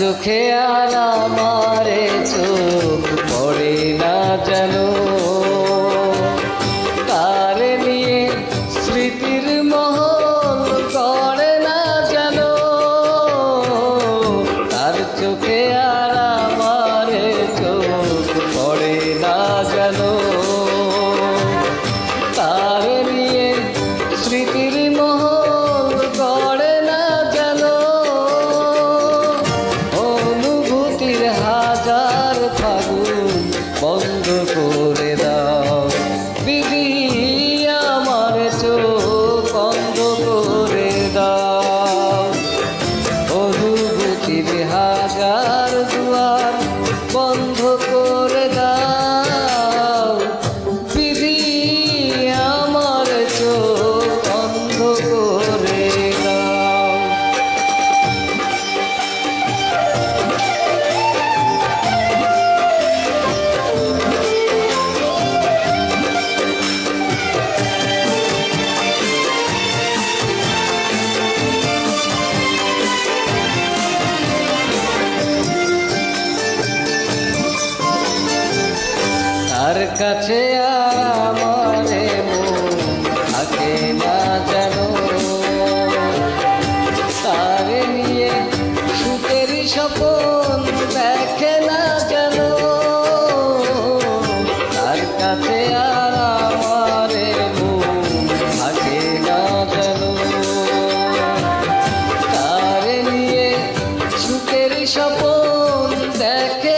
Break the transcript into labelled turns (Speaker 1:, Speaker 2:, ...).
Speaker 1: চোখে আর আমারে চোখ পড়ে না যেন, তার নিয়ে স্মৃতির মহল গড়ে না যেন। তার চোখে আর আমারে চোখ পড়ে না যেন, তার নিয়ে স্মৃতির মহল গড়ে না যেন। অনুভূতির হাজার ফাগুন বন্ধ করে দাও বিধি, আমার চোখ বন্ধ করে দাও। অনুভূতির হাজার দুয়ার বন্ধ করে দাও বিধি, আমার চোখ বন্ধ করে দাও। তার কাছে আর আমারে মন থাকে না যেন, তার নিয়ে সুখের স্বপ্ন দেখে না যেন। তার কাছে আর আমারে মন থাকে না যেন, তার নিয়ে সুখের স্বপ্ন দেখে